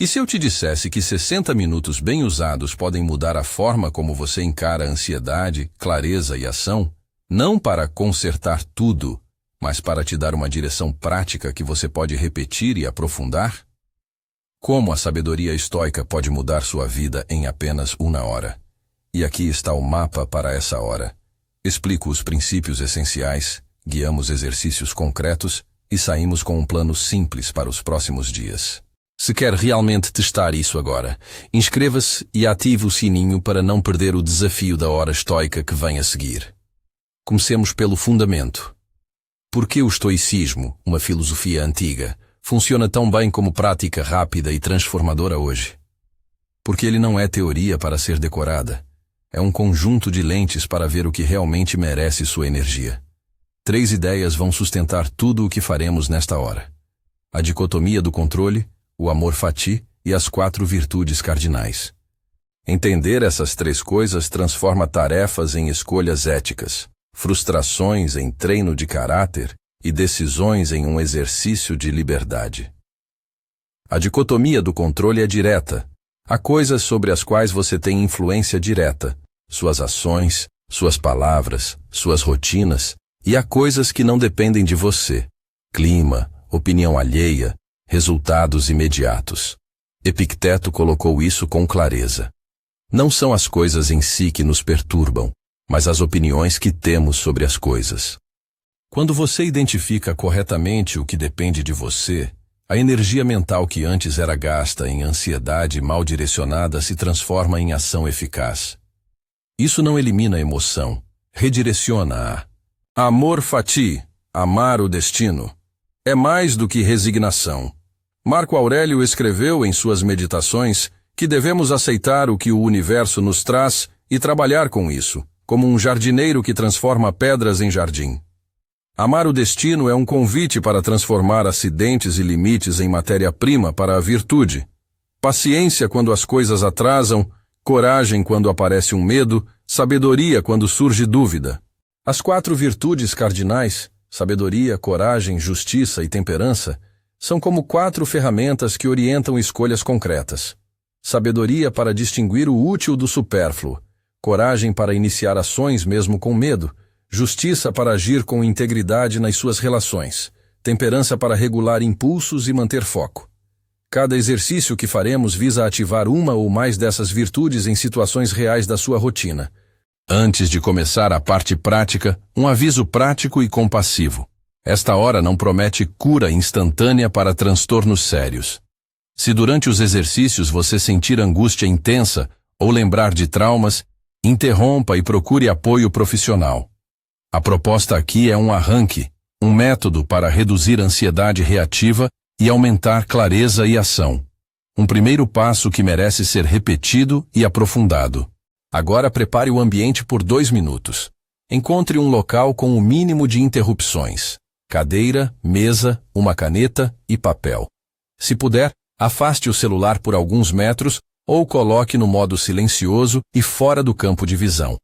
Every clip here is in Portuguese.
E se eu te dissesse que 60 minutos bem usados podem mudar a forma como você encara ansiedade, clareza e ação, não para consertar tudo, mas para te dar uma direção prática que você pode repetir e aprofundar? Como a sabedoria estoica pode mudar sua vida em apenas uma hora? E aqui está o mapa para essa hora. Explico os princípios essenciais, guiamos exercícios concretos e saímos com um plano simples para os próximos dias. Se quer realmente testar isso agora, inscreva-se e ative o sininho para não perder o desafio da hora estoica que vem a seguir. Comecemos pelo fundamento. Por que o estoicismo, uma filosofia antiga, funciona tão bem como prática rápida e transformadora hoje? Porque ele não é teoria para ser decorada. É um conjunto de lentes para ver o que realmente merece sua energia. 3 ideias vão sustentar tudo o que faremos nesta hora. A dicotomia do controle, o amor fati e as 4 virtudes cardinais. Entender essas 3 coisas transforma tarefas em escolhas éticas, frustrações em treino de caráter e decisões em um exercício de liberdade. A dicotomia do controle é direta. Há coisas sobre as quais você tem influência direta, suas ações, suas palavras, suas rotinas, e há coisas que não dependem de você. Clima, opinião alheia, resultados imediatos. Epicteto colocou isso com clareza. Não são as coisas em si que nos perturbam, mas as opiniões que temos sobre as coisas. Quando você identifica corretamente o que depende de você, a energia mental que antes era gasta em ansiedade mal direcionada se transforma em ação eficaz. Isso não elimina a emoção, redireciona-a. Amor fati, amar o destino, é mais do que resignação. Marco Aurélio escreveu em suas meditações que devemos aceitar o que o universo nos traz e trabalhar com isso, como um jardineiro que transforma pedras em jardim. Amar o destino é um convite para transformar acidentes e limites em matéria-prima para a virtude. Paciência quando as coisas atrasam, coragem quando aparece um medo, sabedoria quando surge dúvida. As 4 virtudes cardinais, sabedoria, coragem, justiça e temperança, são como 4 ferramentas que orientam escolhas concretas. Sabedoria para distinguir o útil do supérfluo, coragem para iniciar ações mesmo com medo, justiça para agir com integridade nas suas relações, temperança para regular impulsos e manter foco. Cada exercício que faremos visa ativar uma ou mais dessas virtudes em situações reais da sua rotina. Antes de começar a parte prática, um aviso prático e compassivo. Esta hora não promete cura instantânea para transtornos sérios. Se durante os exercícios você sentir angústia intensa ou lembrar de traumas, interrompa e procure apoio profissional. A proposta aqui é um arranque, um método para reduzir a ansiedade reativa e aumentar clareza e ação. Um primeiro passo que merece ser repetido e aprofundado. Agora prepare o ambiente por 2 minutos. Encontre um local com o mínimo de interrupções. Cadeira, mesa, uma caneta e papel. Se puder, afaste o celular por alguns metros ou coloque no modo silencioso e fora do campo de visão.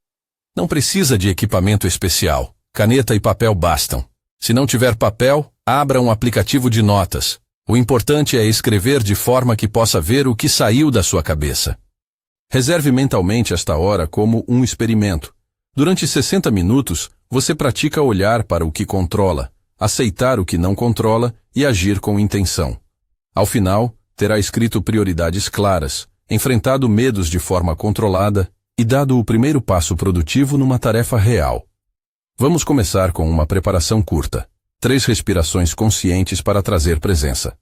Não precisa de equipamento especial. Caneta e papel bastam. Se não tiver papel, abra um aplicativo de notas. O importante é escrever de forma que possa ver o que saiu da sua cabeça. Reserve mentalmente esta hora como um experimento. Durante 60 minutos, você pratica olhar para o que controla, aceitar o que não controla e agir com intenção. Ao final, terá escrito prioridades claras, enfrentado medos de forma controlada e dado o primeiro passo produtivo numa tarefa real. Vamos começar com uma preparação curta. 3 respirações conscientes para trazer presença.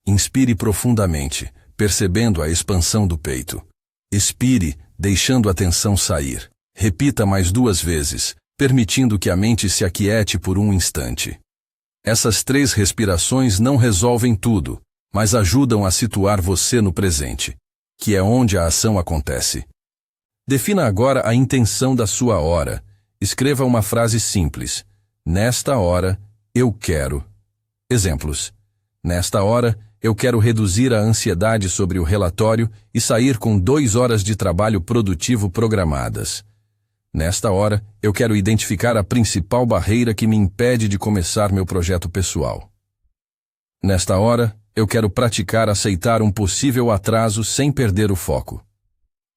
Inspire profundamente, percebendo a expansão do peito. Expire, deixando a tensão sair. Repita mais 2 vezes, permitindo que a mente se aquiete por um instante. Essas 3 respirações não resolvem tudo, mas ajudam a situar você no presente, que é onde a ação acontece. Defina agora a intenção da sua hora. Escreva uma frase simples. Nesta hora, eu quero. Exemplos. Nesta hora, eu quero reduzir a ansiedade sobre o relatório e sair com 2 horas de trabalho produtivo programadas. Nesta hora, eu quero identificar a principal barreira que me impede de começar meu projeto pessoal. Nesta hora, Eu quero praticar aceitar um possível atraso sem perder o foco.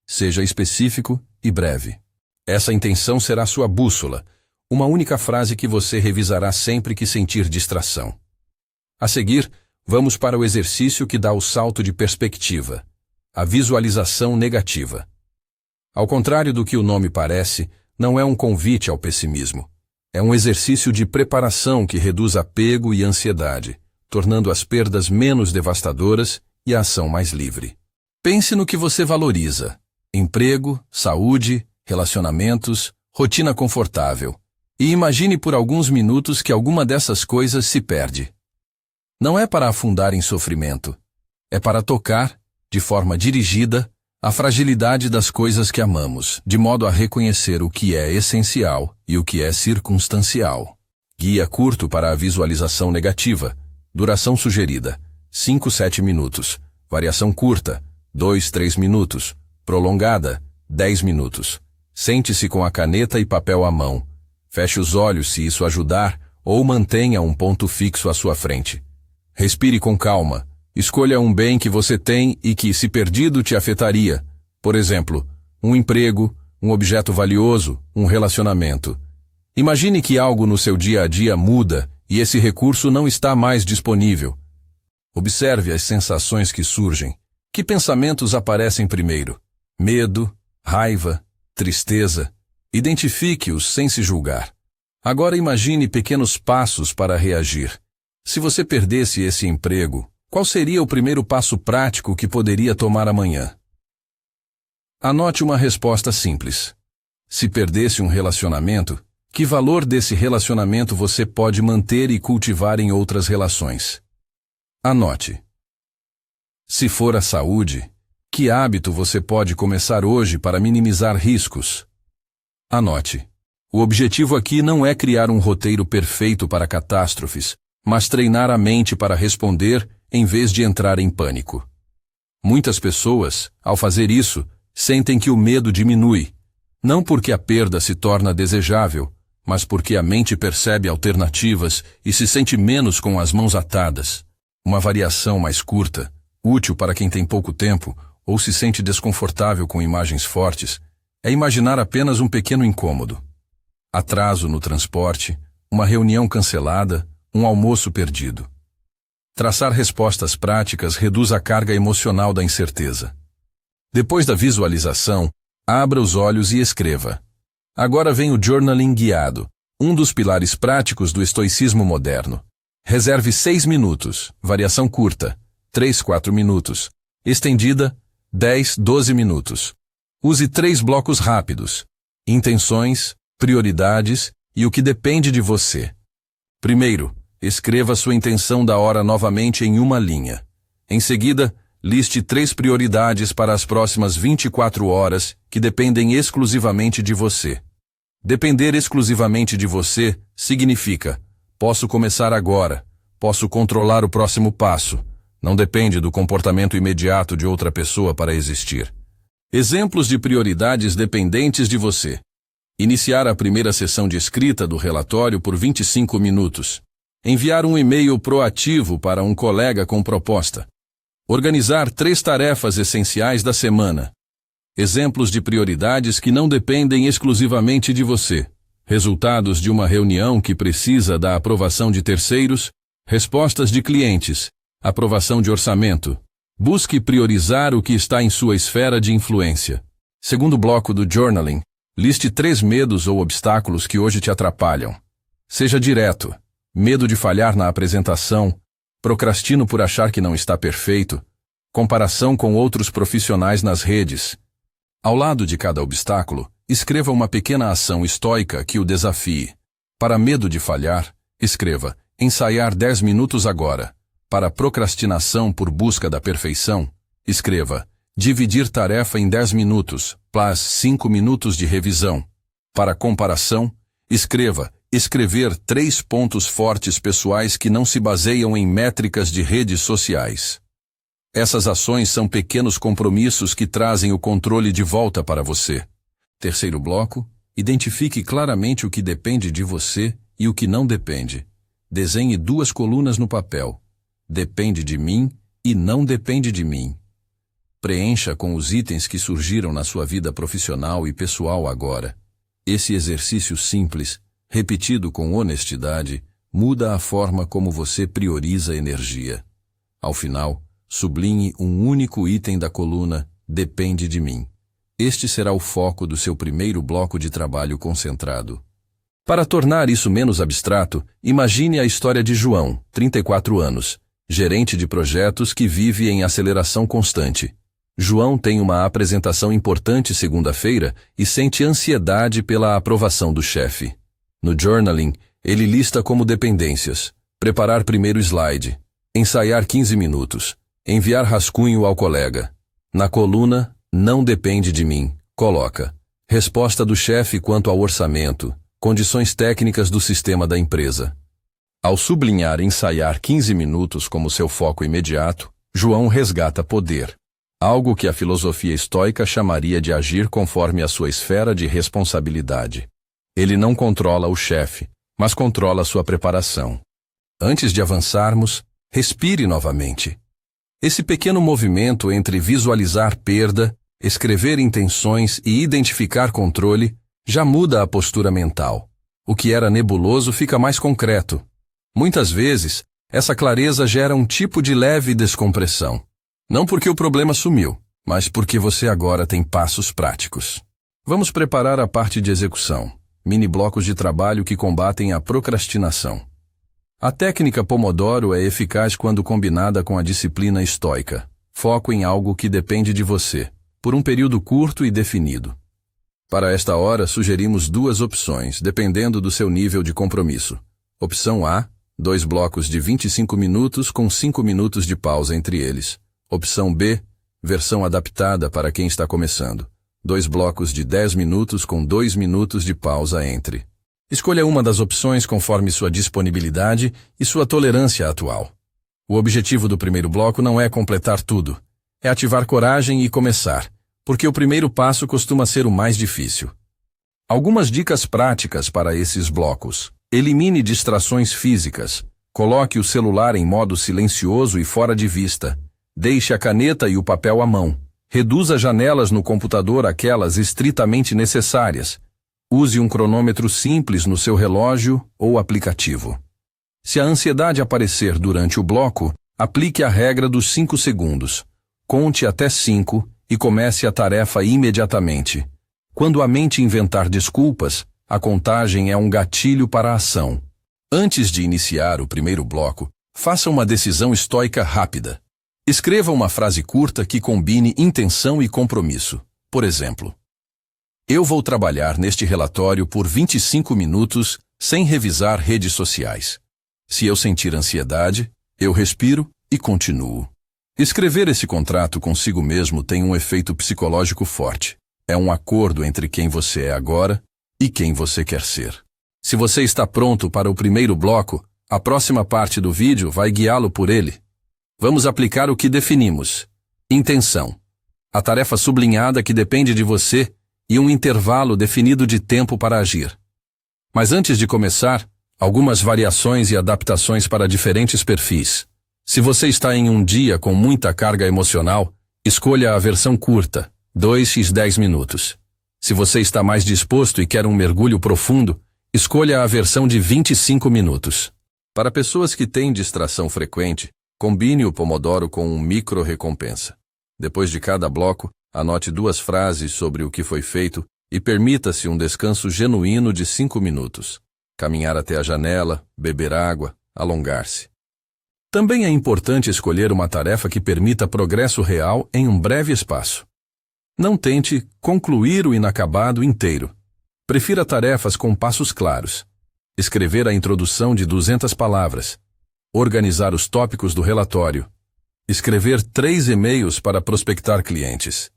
Seja específico e breve. Essa intenção será sua bússola, uma única frase que você revisará sempre que sentir distração. A seguir, vamos para o exercício que dá o salto de perspectiva, a visualização negativa. Ao contrário do que o nome parece, não é um convite ao pessimismo. É um exercício de preparação que reduz apego e ansiedade, tornando as perdas menos devastadoras e a ação mais livre. Pense no que você valoriza: emprego, saúde, relacionamentos, rotina confortável. E imagine por alguns minutos que alguma dessas coisas se perde. Não é para afundar em sofrimento. É para tocar, de forma dirigida, a fragilidade das coisas que amamos, de modo a reconhecer o que é essencial e o que é circunstancial. Guia curto para a visualização negativa. Duração sugerida: 5-7 minutos. Variação curta: 2-3 minutos. Prolongada: 10 minutos. Sente-se com a caneta e papel à mão. Feche os olhos se isso ajudar, ou mantenha um ponto fixo à sua frente. Respire com calma. Escolha um bem que você tem e que, se perdido, te afetaria. Por exemplo, um emprego, um objeto valioso, um relacionamento. Imagine que algo no seu dia a dia muda e esse recurso não está mais disponível. Observe as sensações que surgem. Que pensamentos aparecem primeiro? Medo, raiva, tristeza. Identifique-os sem se julgar. Agora imagine pequenos passos para reagir. Se você perdesse esse emprego, qual seria o primeiro passo prático que poderia tomar amanhã? Anote uma resposta simples. Se perdesse um relacionamento, que valor desse relacionamento você pode manter e cultivar em outras relações? Anote. Se for a saúde, que hábito você pode começar hoje para minimizar riscos? Anote. O objetivo aqui não é criar um roteiro perfeito para catástrofes, mas treinar a mente para responder em vez de entrar em pânico. Muitas pessoas, ao fazer isso, sentem que o medo diminui, não porque a perda se torna desejável, mas porque a mente percebe alternativas e se sente menos com as mãos atadas. Uma variação mais curta, útil para quem tem pouco tempo ou se sente desconfortável com imagens fortes, é imaginar apenas um pequeno incômodo. Atraso no transporte, uma reunião cancelada, um almoço perdido. Traçar respostas práticas reduz a carga emocional da incerteza. Depois da visualização, abra os olhos e escreva. Agora vem o journaling guiado, um dos pilares práticos do estoicismo moderno. Reserve 6 minutos, variação curta, 3-4 minutos, estendida, 10-12 minutos. Use 3 blocos rápidos: intenções, prioridades e o que depende de você. Primeiro, escreva sua intenção da hora novamente em uma linha. Em seguida, liste 3 prioridades para as próximas 24 horas que dependem exclusivamente de você. Depender exclusivamente de você significa: posso começar agora, posso controlar o próximo passo, não depende do comportamento imediato de outra pessoa para existir. Exemplos de prioridades dependentes de você. Iniciar a primeira sessão de escrita do relatório por 25 minutos. Enviar um e-mail proativo para um colega com proposta. Organizar 3 tarefas essenciais da semana. Exemplos de prioridades que não dependem exclusivamente de você. Resultados de uma reunião que precisa da aprovação de terceiros. Respostas de clientes. Aprovação de orçamento. Busque priorizar o que está em sua esfera de influência. Segundo bloco do journaling, liste 3 medos ou obstáculos que hoje te atrapalham. Seja direto. Medo de falhar na apresentação, procrastino por achar que não está perfeito, comparação com outros profissionais nas redes. Ao lado de cada obstáculo, escreva uma pequena ação estoica que o desafie. Para medo de falhar, escreva: ensaiar 10 minutos agora. Para procrastinação por busca da perfeição, escreva: dividir tarefa em 10 minutos, plus 5 minutos de revisão. Para comparação, escreva: escrever 3 pontos fortes pessoais que não se baseiam em métricas de redes sociais. Essas ações são pequenos compromissos que trazem o controle de volta para você. Terceiro bloco, identifique claramente o que depende de você e o que não depende. Desenhe 2 colunas no papel. depende de mim e não depende de mim. Preencha com os itens que surgiram na sua vida profissional e pessoal agora. Esse exercício simples, repetido com honestidade, muda a forma como você prioriza energia. Ao final, sublinhe um único item da coluna "Depende de mim". Este será o foco do seu primeiro bloco de trabalho concentrado. Para tornar isso menos abstrato, imagine a história de João, 34 anos, gerente de projetos que vive em aceleração constante. João tem uma apresentação importante segunda-feira e sente ansiedade pela aprovação do chefe. No journaling, ele lista como dependências: preparar primeiro slide, ensaiar 15 minutos, enviar rascunho ao colega. Na coluna "Não depende de mim", coloca: resposta do chefe quanto ao orçamento, condições técnicas do sistema da empresa. Ao sublinhar ensaiar 15 minutos como seu foco imediato, João resgata poder. Algo que a filosofia estoica chamaria de agir conforme a sua esfera de responsabilidade. Ele não controla o chefe, mas controla sua preparação. Antes de avançarmos, respire novamente. Esse pequeno movimento entre visualizar perda, escrever intenções e identificar controle já muda a postura mental. O que era nebuloso fica mais concreto. Muitas vezes, essa clareza gera um tipo de leve descompressão. Não porque o problema sumiu, mas porque você agora tem passos práticos. Vamos preparar a parte de execução, mini blocos de trabalho que combatem a procrastinação. A técnica Pomodoro é eficaz quando combinada com a disciplina estoica. Foco em algo que depende de você, por um período curto e definido. Para esta hora, sugerimos 2 opções, dependendo do seu nível de compromisso. Opção A, 2 blocos de 25 minutos com 5 minutos de pausa entre eles. Opção B, versão adaptada para quem está começando. 2 blocos de 10 minutos com 2 minutos de pausa entre. Escolha uma das opções conforme sua disponibilidade e sua tolerância atual. O objetivo do primeiro bloco não é completar tudo. É ativar coragem e começar, porque o primeiro passo costuma ser o mais difícil. Algumas dicas práticas para esses blocos. Elimine distrações físicas. Coloque o celular em modo silencioso e fora de vista. Deixe a caneta e o papel à mão. Reduza janelas no computador àquelas estritamente necessárias. Use um cronômetro simples no seu relógio ou aplicativo. Se a ansiedade aparecer durante o bloco, aplique a regra dos 5 segundos. Conte até 5 e comece a tarefa imediatamente. Quando a mente inventar desculpas, a contagem é um gatilho para a ação. Antes de iniciar o primeiro bloco, faça uma decisão estoica rápida. Escreva uma frase curta que combine intenção e compromisso. Por exemplo, eu vou trabalhar neste relatório por 25 minutos sem revisar redes sociais. Se eu sentir ansiedade, eu respiro e continuo. Escrever esse contrato consigo mesmo tem um efeito psicológico forte. É um acordo entre quem você é agora e quem você quer ser. Se você está pronto para o primeiro bloco, a próxima parte do vídeo vai guiá-lo por ele. Vamos aplicar o que definimos. Intenção. A tarefa sublinhada que depende de você e um intervalo definido de tempo para agir. Mas antes de começar, algumas variações e adaptações para diferentes perfis. Se você está em um dia com muita carga emocional, escolha a versão curta, 2x10 minutos. Se você está mais disposto e quer um mergulho profundo, escolha a versão de 25 minutos. Para pessoas que têm distração frequente, combine o Pomodoro com um micro-recompensa. Depois de cada bloco, anote 2 frases sobre o que foi feito e permita-se um descanso genuíno de 5 minutos. Caminhar até a janela, beber água, alongar-se. Também é importante escolher uma tarefa que permita progresso real em um breve espaço. Não tente concluir o inacabado inteiro. Prefira tarefas com passos claros. Escrever a introdução de 200 palavras. Organizar os tópicos do relatório. Escrever 3 e-mails para prospectar clientes.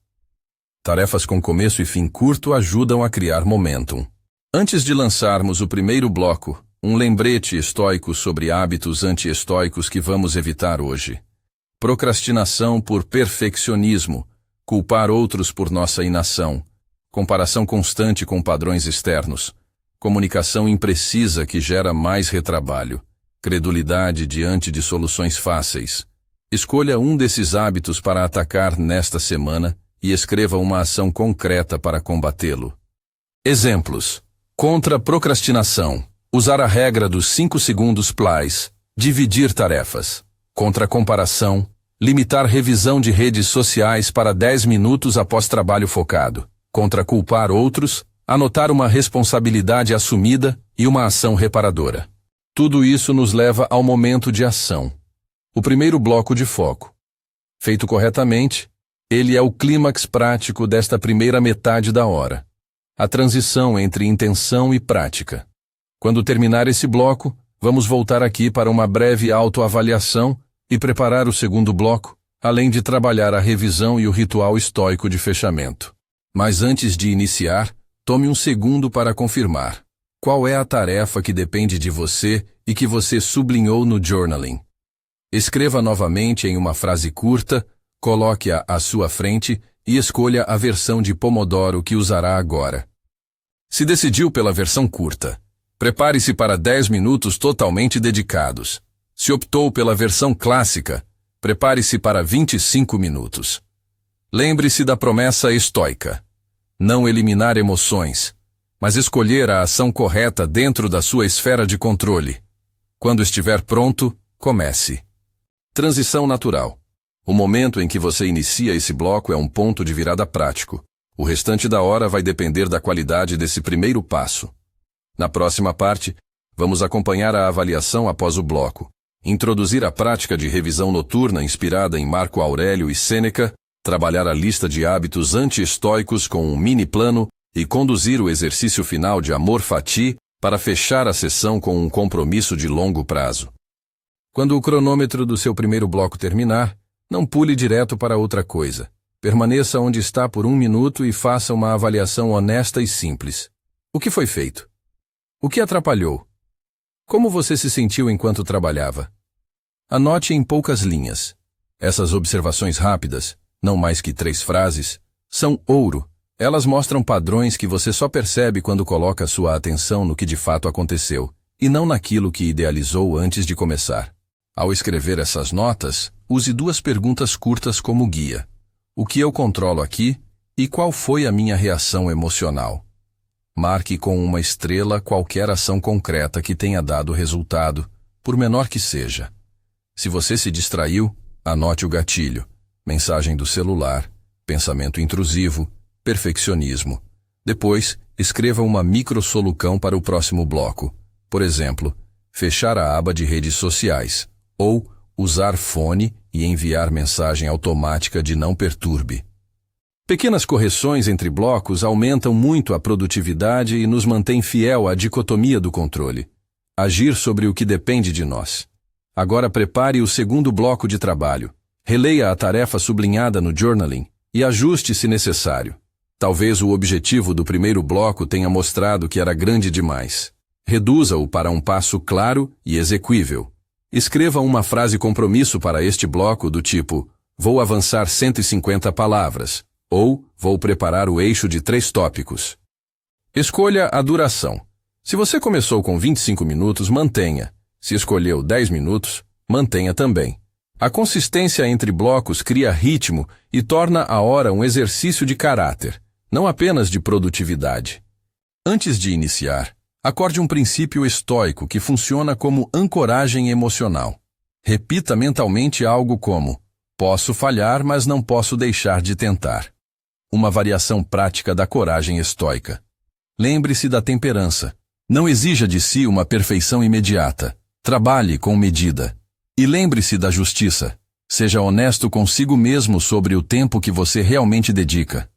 Tarefas com começo e fim curto ajudam a criar momentum. Antes de lançarmos o primeiro bloco, um lembrete estoico sobre hábitos anti-estoicos que vamos evitar hoje. Procrastinação por perfeccionismo, culpar outros por nossa inação, comparação constante com padrões externos, comunicação imprecisa que gera mais retrabalho, credulidade diante de soluções fáceis. Escolha um desses hábitos para atacar nesta semana e escreva uma ação concreta para combatê-lo. Exemplos. Contra a procrastinação. Usar a regra dos 5 segundos PLAS. Dividir tarefas. Contra a comparação. Limitar revisão de redes sociais para 10 minutos após trabalho focado. Contra culpar outros. Anotar uma responsabilidade assumida e uma ação reparadora. Tudo isso nos leva ao momento de ação. O primeiro bloco de foco. Feito corretamente, ele é o clímax prático desta primeira metade da hora. A transição entre intenção e prática. Quando terminar esse bloco, vamos voltar aqui para uma breve autoavaliação e preparar o segundo bloco, além de trabalhar a revisão e o ritual estoico de fechamento. Mas antes de iniciar, tome um segundo para confirmar. Qual é a tarefa que depende de você e que você sublinhou no journaling? Escreva novamente em uma frase curta, coloque-a à sua frente e escolha a versão de Pomodoro que usará agora. Se decidiu pela versão curta, prepare-se para 10 minutos totalmente dedicados. Se optou pela versão clássica, prepare-se para 25 minutos. Lembre-se da promessa estoica. Não eliminar emoções, mas escolher a ação correta dentro da sua esfera de controle. Quando estiver pronto, comece. Transição natural. O momento em que você inicia esse bloco é um ponto de virada prático. O restante da hora vai depender da qualidade desse primeiro passo. Na próxima parte, vamos acompanhar a avaliação após o bloco, introduzir a prática de revisão noturna inspirada em Marco Aurélio e Sêneca, trabalhar a lista de hábitos anti-estoicos com um mini plano e conduzir o exercício final de amor fati para fechar a sessão com um compromisso de longo prazo. Quando o cronômetro do seu primeiro bloco terminar, não pule direto para outra coisa. Permaneça onde está por 1 minuto e faça uma avaliação honesta e simples. O que foi feito? O que atrapalhou? Como você se sentiu enquanto trabalhava? Anote em poucas linhas. Essas observações rápidas, não mais que 3 frases, são ouro. Elas mostram padrões que você só percebe quando coloca sua atenção no que de fato aconteceu, e não naquilo que idealizou antes de começar. Ao escrever essas notas, use 2 perguntas curtas como guia. O que eu controlo aqui e qual foi a minha reação emocional? Marque com uma estrela qualquer ação concreta que tenha dado resultado, por menor que seja. Se você se distraiu, anote o gatilho, mensagem do celular, pensamento intrusivo, perfeccionismo. Depois, escreva uma microsolução para o próximo bloco. Por exemplo, fechar a aba de redes sociais, ou usar fone e enviar mensagem automática de não perturbe. Pequenas correções entre blocos aumentam muito a produtividade e nos mantêm fiel à dicotomia do controle. Agir sobre o que depende de nós. Agora prepare o segundo bloco de trabalho. Releia a tarefa sublinhada no journaling e ajuste se necessário. Talvez o objetivo do primeiro bloco tenha mostrado que era grande demais. Reduza-o para um passo claro e exequível. Escreva uma frase compromisso para este bloco do tipo: vou avançar 150 palavras, ou vou preparar o eixo de 3 tópicos. Escolha a duração. Se você começou com 25 minutos, mantenha. Se escolheu 10 minutos, mantenha também. A consistência entre blocos cria ritmo e torna a hora um exercício de caráter, não apenas de produtividade. Antes de iniciar, acorde um princípio estoico que funciona como ancoragem emocional. Repita mentalmente algo como: posso falhar, mas não posso deixar de tentar. Uma variação prática da coragem estoica. Lembre-se da temperança. Não exija de si uma perfeição imediata. Trabalhe com medida. E lembre-se da justiça. Seja honesto consigo mesmo sobre o tempo que você realmente dedica.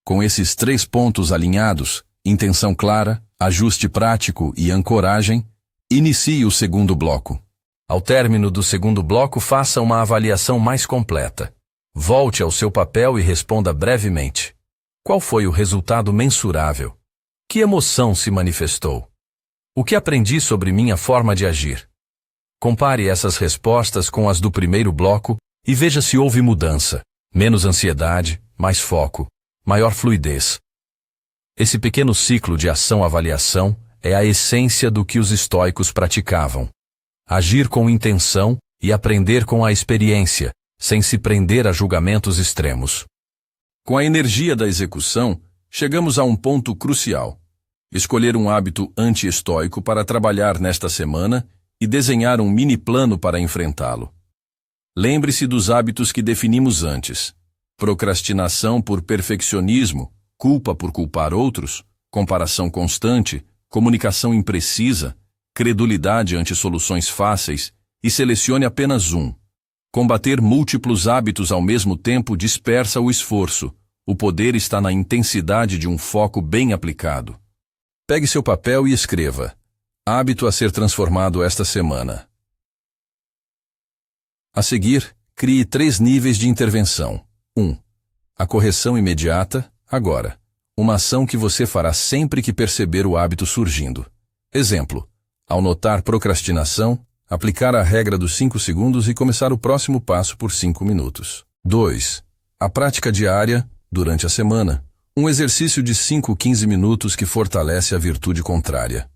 Com esses 3 pontos alinhados, intenção clara, ajuste prático e ancoragem, inicie o segundo bloco. Ao término do segundo bloco, faça uma avaliação mais completa. Volte ao seu papel e responda brevemente. Qual foi o resultado mensurável? Que emoção se manifestou? O que aprendi sobre minha forma de agir? Compare essas respostas com as do primeiro bloco e veja se houve mudança. Menos ansiedade, mais foco, maior fluidez. Esse pequeno ciclo de ação-avaliação é a essência do que os estoicos praticavam. agir com intenção e aprender com a experiência, sem se prender a julgamentos extremos. Com a energia da execução, chegamos a um ponto crucial. Escolher um hábito anti-estoico para trabalhar nesta semana e desenhar um mini-plano para enfrentá-lo. Lembre-se dos hábitos que definimos antes. Procrastinação por perfeccionismo, culpa por culpar outros, comparação constante, comunicação imprecisa, credulidade ante soluções fáceis e selecione apenas um. Combater múltiplos hábitos ao mesmo tempo dispersa o esforço. O poder está na intensidade de um foco bem aplicado. Pegue seu papel e escreva: hábito a ser transformado esta semana. A seguir, crie 3 níveis de intervenção. 1. A correção imediata, agora. Uma ação que você fará sempre que perceber o hábito surgindo. Exemplo: ao notar procrastinação, aplicar a regra dos 5 segundos e começar o próximo passo por 5 minutos. 2. A prática diária, durante a semana. Um exercício de 5-15 minutos que fortalece a virtude contrária.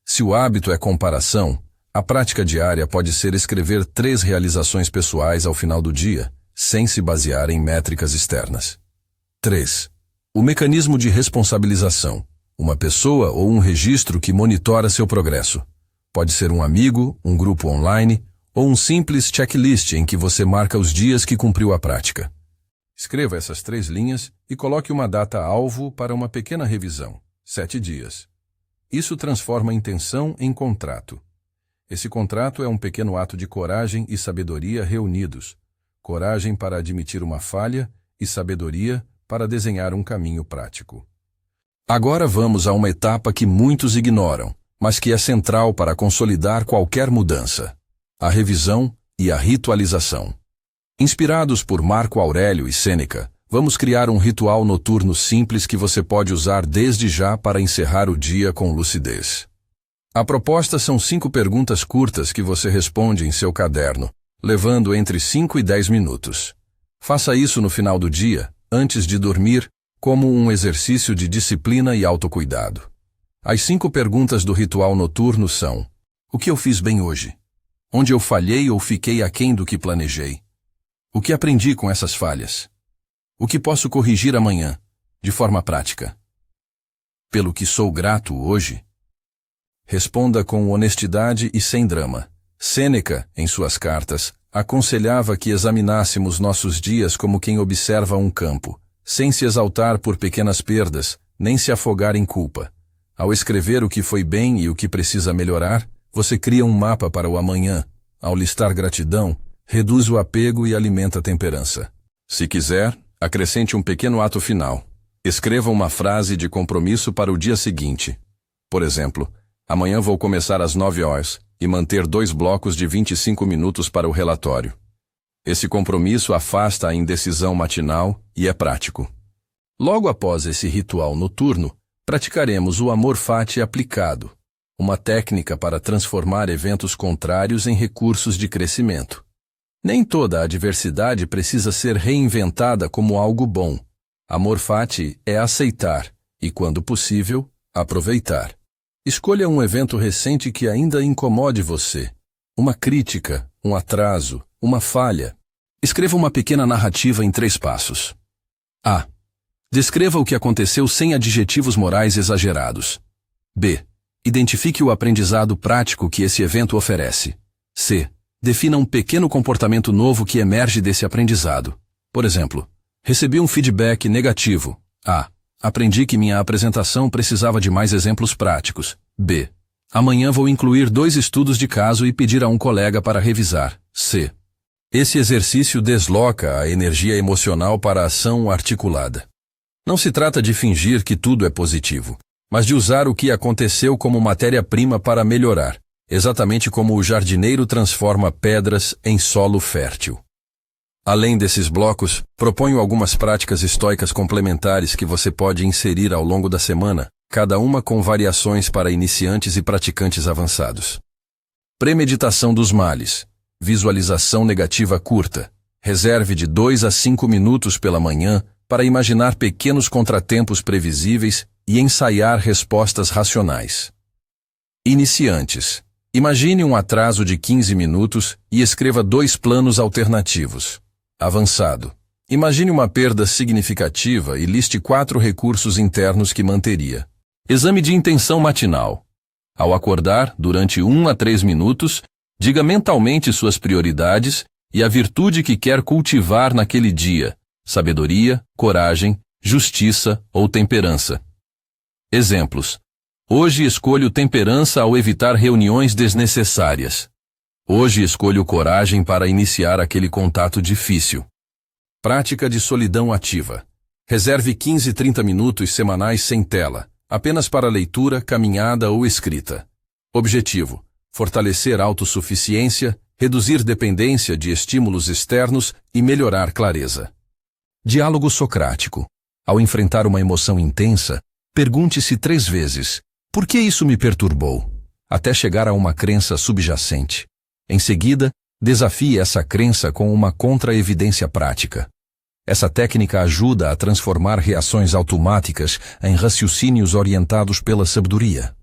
Se o hábito é comparação, a prática diária pode ser escrever 3 realizações pessoais ao final do dia, sem se basear em métricas externas. 3. O mecanismo de responsabilização. Uma pessoa ou um registro que monitora seu progresso. Pode ser um amigo, um grupo online ou um simples checklist em que você marca os dias que cumpriu a prática. Escreva essas 3 linhas e coloque uma data-alvo para uma pequena revisão, 7 dias. Isso transforma a intenção em contrato. Esse contrato é um pequeno ato de coragem e sabedoria reunidos. Coragem para admitir uma falha e sabedoria para desenhar um caminho prático. Agora vamos a uma etapa que muitos ignoram, mas que é central para consolidar qualquer mudança: a revisão e a ritualização. Inspirados por Marco Aurélio e Sêneca, vamos criar um ritual noturno simples que você pode usar desde já para encerrar o dia com lucidez. A proposta são 5 perguntas curtas que você responde em seu caderno, levando entre 5 e 10 minutos. Faça isso no final do dia, antes de dormir, como um exercício de disciplina e autocuidado. As 5 perguntas do ritual noturno são: o que eu fiz bem hoje? Onde eu falhei ou fiquei aquém do que planejei? O que aprendi com essas falhas? O que posso corrigir amanhã, de forma prática? Pelo que sou grato hoje? Responda com honestidade e sem drama. Sêneca, em suas cartas, aconselhava que examinássemos nossos dias como quem observa um campo, sem se exaltar por pequenas perdas, nem se afogar em culpa. Ao escrever o que foi bem e o que precisa melhorar, você cria um mapa para o amanhã. Ao listar gratidão, reduz o apego e alimenta a temperança. Se quiser, acrescente um pequeno ato final. Escreva uma frase de compromisso para o dia seguinte. Por exemplo: amanhã vou começar às 9 horas e manter 2 blocos de 25 minutos para o relatório. Esse compromisso afasta a indecisão matinal e é prático. Logo após esse ritual noturno, praticaremos o amor fati aplicado, uma técnica para transformar eventos contrários em recursos de crescimento. Nem toda adversidade precisa ser reinventada como algo bom. Amor fati é aceitar e, quando possível, aproveitar. Escolha um evento recente que ainda incomode você. Uma crítica, um atraso, uma falha. Escreva uma pequena narrativa em 3 passos. A. Descreva o que aconteceu sem adjetivos morais exagerados. B. Identifique o aprendizado prático que esse evento oferece. C. Defina um pequeno comportamento novo que emerge desse aprendizado. Por exemplo: recebi um feedback negativo. A. Aprendi que minha apresentação precisava de mais exemplos práticos. B. Amanhã vou incluir 2 estudos de caso e pedir a um colega para revisar. C. Esse exercício desloca a energia emocional para a ação articulada. Não se trata de fingir que tudo é positivo, mas de usar o que aconteceu como matéria-prima para melhorar, exatamente como o jardineiro transforma pedras em solo fértil. Além desses blocos, proponho algumas práticas estoicas complementares que você pode inserir ao longo da semana, cada uma com variações para iniciantes e praticantes avançados. Premeditação dos males. Visualização negativa curta. Reserve de 2 a 5 minutos pela manhã para imaginar pequenos contratempos previsíveis e ensaiar respostas racionais. Iniciantes. Imagine um atraso de 15 minutos e escreva 2 planos alternativos. Avançado. Imagine uma perda significativa e liste 4 recursos internos que manteria. Exame de intenção matinal. Ao acordar, durante 1 a 3 minutos, diga mentalmente suas prioridades e a virtude que quer cultivar naquele dia: sabedoria, coragem, justiça ou temperança. Exemplos. Hoje escolho temperança ao evitar reuniões desnecessárias. Hoje escolho coragem para iniciar aquele contato difícil. Prática de solidão ativa. Reserve 15-30 minutos semanais sem tela, apenas para leitura, caminhada ou escrita. Objetivo: fortalecer autossuficiência, reduzir dependência de estímulos externos e melhorar clareza. Diálogo socrático. Ao enfrentar uma emoção intensa, pergunte-se 3 vezes: por que isso me perturbou? Até chegar a uma crença subjacente. Em seguida, desafie essa crença com uma contra-evidência prática. Essa técnica ajuda a transformar reações automáticas em raciocínios orientados pela sabedoria.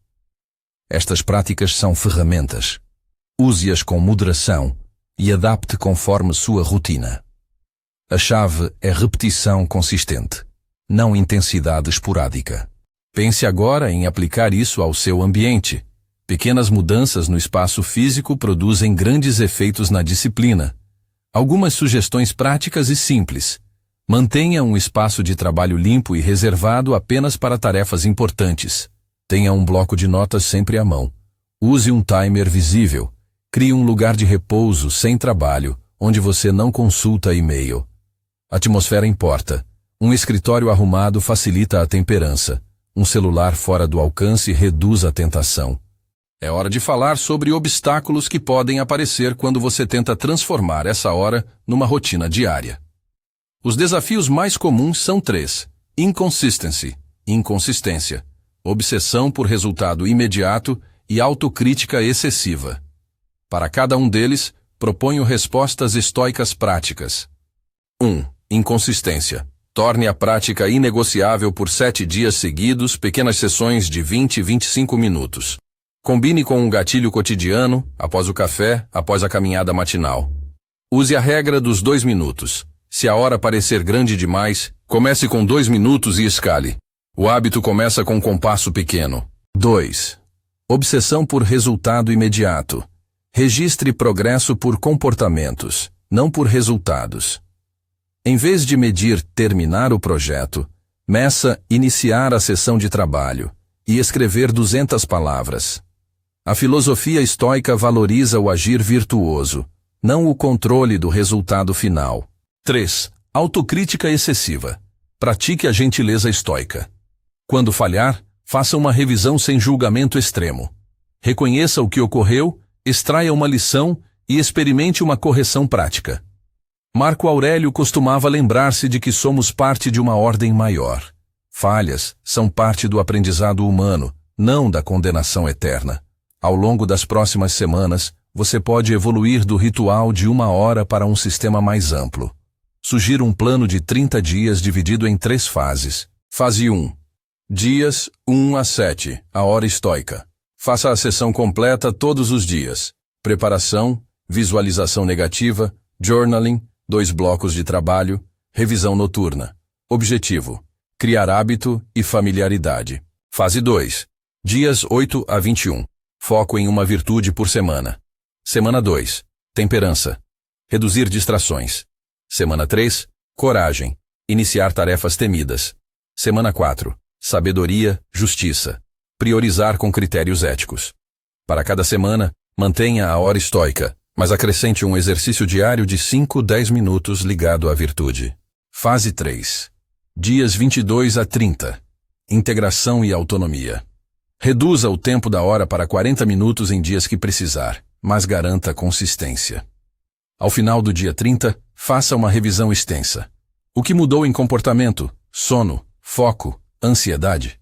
Estas práticas são ferramentas. Use-as com moderação e adapte conforme sua rotina. A chave é repetição consistente, não intensidade esporádica. Pense agora em aplicar isso ao seu ambiente. Pequenas mudanças no espaço físico produzem grandes efeitos na disciplina. Algumas sugestões práticas e simples. Mantenha um espaço de trabalho limpo e reservado apenas para tarefas importantes. Tenha um bloco de notas sempre à mão. Use um timer visível. Crie um lugar de repouso sem trabalho, onde você não consulta e-mail. Atmosfera importa. Um escritório arrumado facilita a temperança. Um celular fora do alcance reduz a tentação. É hora de falar sobre obstáculos que podem aparecer quando você tenta transformar essa hora numa rotina diária. Os desafios mais comuns são 3. Inconsistency, inconsistência, obsessão por resultado imediato e autocrítica excessiva. Para cada um deles, proponho respostas estoicas práticas. 1. Inconsistência. Torne a prática inegociável por 7 dias seguidos, pequenas sessões de 20 e 25 minutos. Combine com um gatilho cotidiano, após o café, após a caminhada matinal. Use a regra dos 2 minutos. Se a hora parecer grande demais, comece com 2 minutos e escale. O hábito começa com um compasso pequeno. 2. Obsessão por resultado imediato. Registre progresso por comportamentos, não por resultados. Em vez de medir terminar o projeto, meça iniciar a sessão de trabalho e escrever 200 palavras. A filosofia estoica valoriza o agir virtuoso, não o controle do resultado final. 3. Autocrítica excessiva. Pratique a gentileza estoica. Quando falhar, faça uma revisão sem julgamento extremo. Reconheça o que ocorreu, extraia uma lição e experimente uma correção prática. Marco Aurélio costumava lembrar-se de que somos parte de uma ordem maior. Falhas são parte do aprendizado humano, não da condenação eterna. Ao longo das próximas semanas, você pode evoluir do ritual de 1 hora para um sistema mais amplo. Sugiro um plano de 30 dias dividido em 3 fases. Fase 1. Dias 1 a 7, a hora estoica. Faça a sessão completa todos os dias. Preparação, visualização negativa, journaling, 2 blocos de trabalho, revisão noturna. Objetivo: criar hábito e familiaridade. Fase 2. Dias 8 a 21. Foco em uma virtude por semana. Semana 2. Temperança. Reduzir distrações. Semana 3. Coragem. Iniciar tarefas temidas. Semana 4. Sabedoria, justiça. Priorizar com critérios éticos. Para cada semana, mantenha a hora estoica, mas acrescente um exercício diário de 5-10 minutos ligado à virtude. Fase 3. Dias 22 a 30. Integração e autonomia. Reduza o tempo da hora para 40 minutos em dias que precisar, mas garanta consistência. Ao final do dia 30, faça uma revisão extensa. O que mudou em comportamento, sono, foco, ansiedade?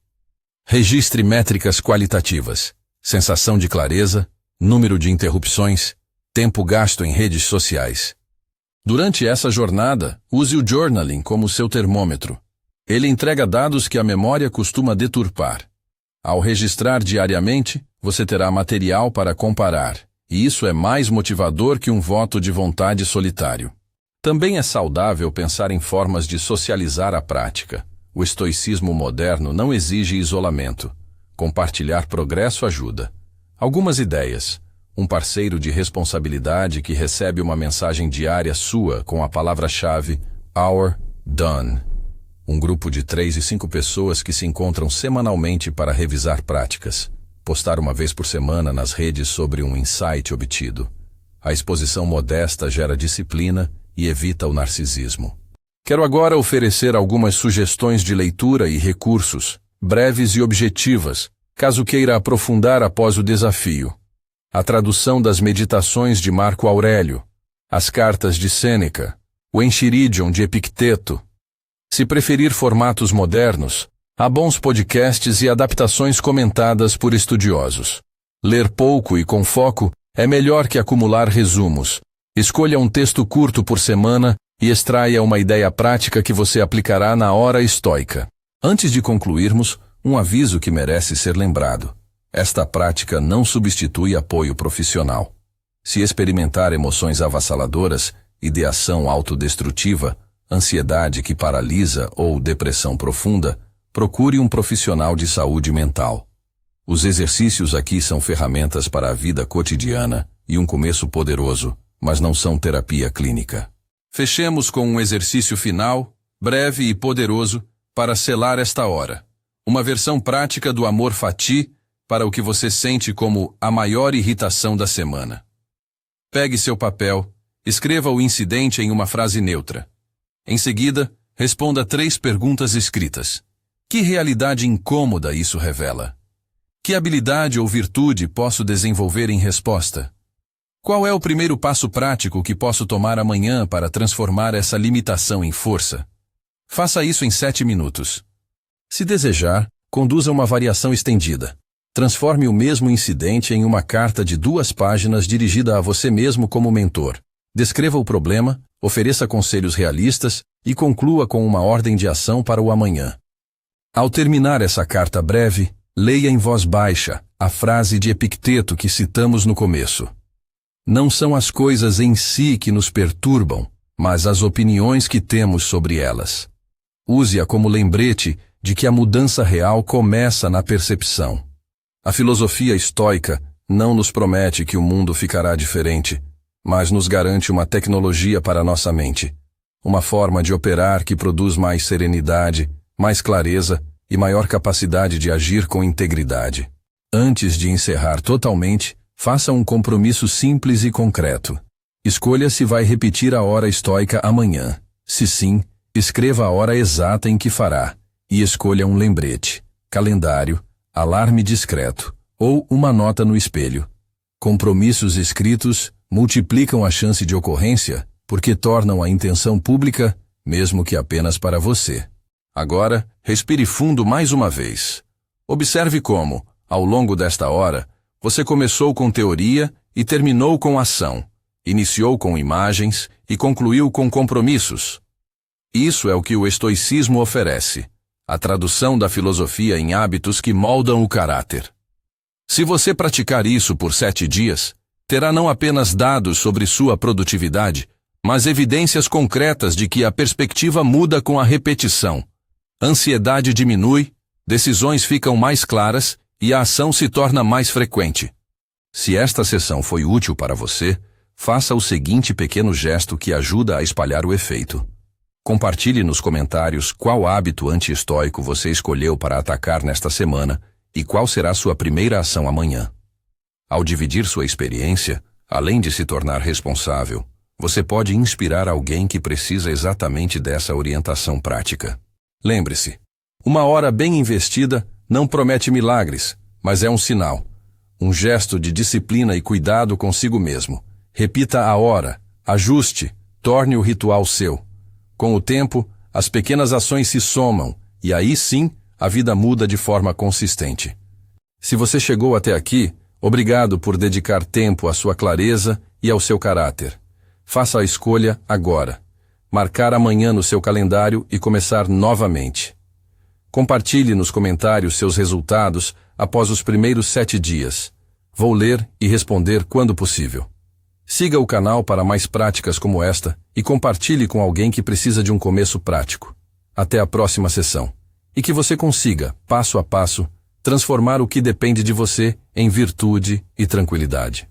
Registre métricas qualitativas, sensação de clareza, número de interrupções, tempo gasto em redes sociais. Durante essa jornada, use o journaling como seu termômetro. Ele entrega dados que a memória costuma deturpar. Ao registrar diariamente, você terá material para comparar, e isso é mais motivador que um voto de vontade solitário. Também é saudável pensar em formas de socializar a prática. O estoicismo moderno não exige isolamento. Compartilhar progresso ajuda. Algumas ideias. Um parceiro de responsabilidade que recebe uma mensagem diária sua com a palavra-chave Hour Done. Um grupo de 3 e 5 pessoas que se encontram semanalmente para revisar práticas. Postar uma vez por semana nas redes sobre um insight obtido. A exposição modesta gera disciplina e evita o narcisismo. Quero agora oferecer algumas sugestões de leitura e recursos, breves e objetivas, caso queira aprofundar após o desafio. A tradução das Meditações de Marco Aurélio, as Cartas de Sêneca, o Enchiridion de Epicteto. Se preferir formatos modernos, há bons podcasts e adaptações comentadas por estudiosos. Ler pouco e com foco é melhor que acumular resumos. Escolha um texto curto por semana e extraia uma ideia prática que você aplicará na hora estoica. Antes de concluirmos, um aviso que merece ser lembrado. Esta prática não substitui apoio profissional. Se experimentar emoções avassaladoras, ideação autodestrutiva, ansiedade que paralisa ou depressão profunda, procure um profissional de saúde mental. Os exercícios aqui são ferramentas para a vida cotidiana e um começo poderoso, mas não são terapia clínica. Fechemos com um exercício final, breve e poderoso, para selar esta hora. Uma versão prática do amor fati para o que você sente como a maior irritação da semana. Pegue seu papel, escreva o incidente em uma frase neutra. Em seguida, responda 3 perguntas escritas. Que realidade incômoda isso revela? Que habilidade ou virtude posso desenvolver em resposta? Qual é o primeiro passo prático que posso tomar amanhã para transformar essa limitação em força? Faça isso em 7 minutos. Se desejar, conduza uma variação estendida. Transforme o mesmo incidente em uma carta de 2 páginas dirigida a você mesmo como mentor. Descreva o problema, ofereça conselhos realistas e conclua com uma ordem de ação para o amanhã. Ao terminar essa carta breve, leia em voz baixa a frase de Epicteto que citamos no começo. Não são as coisas em si que nos perturbam, mas as opiniões que temos sobre elas. Use-a como lembrete de que a mudança real começa na percepção. A filosofia estoica não nos promete que o mundo ficará diferente, mas nos garante uma tecnologia para nossa mente, uma forma de operar que produz mais serenidade, mais clareza e maior capacidade de agir com integridade. Antes de encerrar totalmente, faça um compromisso simples e concreto. Escolha se vai repetir a hora estoica amanhã. Se sim, escreva a hora exata em que fará e escolha um lembrete, calendário, alarme discreto ou uma nota no espelho. Compromissos escritos multiplicam a chance de ocorrência porque tornam a intenção pública, mesmo que apenas para você. Agora, respire fundo mais uma vez. Observe como, ao longo desta hora, você começou com teoria e terminou com ação, iniciou com imagens e concluiu com compromissos. Isso é o que o estoicismo oferece, a tradução da filosofia em hábitos que moldam o caráter. Se você praticar isso por 7 dias, terá não apenas dados sobre sua produtividade, mas evidências concretas de que a perspectiva muda com a repetição. Ansiedade diminui, decisões ficam mais claras e a ação se torna mais frequente. Se esta sessão foi útil para você, faça o seguinte pequeno gesto que ajuda a espalhar o efeito. Compartilhe nos comentários qual hábito anti-estoico você escolheu para atacar nesta semana e qual será sua primeira ação amanhã. Ao dividir sua experiência, além de se tornar responsável, você pode inspirar alguém que precisa exatamente dessa orientação prática. Lembre-se, uma hora bem investida não promete milagres, mas é um sinal, um gesto de disciplina e cuidado consigo mesmo. Repita a hora, ajuste, torne o ritual seu. Com o tempo, as pequenas ações se somam e aí sim a vida muda de forma consistente. Se você chegou até aqui, obrigado por dedicar tempo à sua clareza e ao seu caráter. Faça a escolha agora. Marcar amanhã no seu calendário e começar novamente. Compartilhe nos comentários seus resultados após os primeiros 7 dias. Vou ler e responder quando possível. Siga o canal para mais práticas como esta e compartilhe com alguém que precisa de um começo prático. Até a próxima sessão. E que você consiga, passo a passo, transformar o que depende de você em virtude e tranquilidade.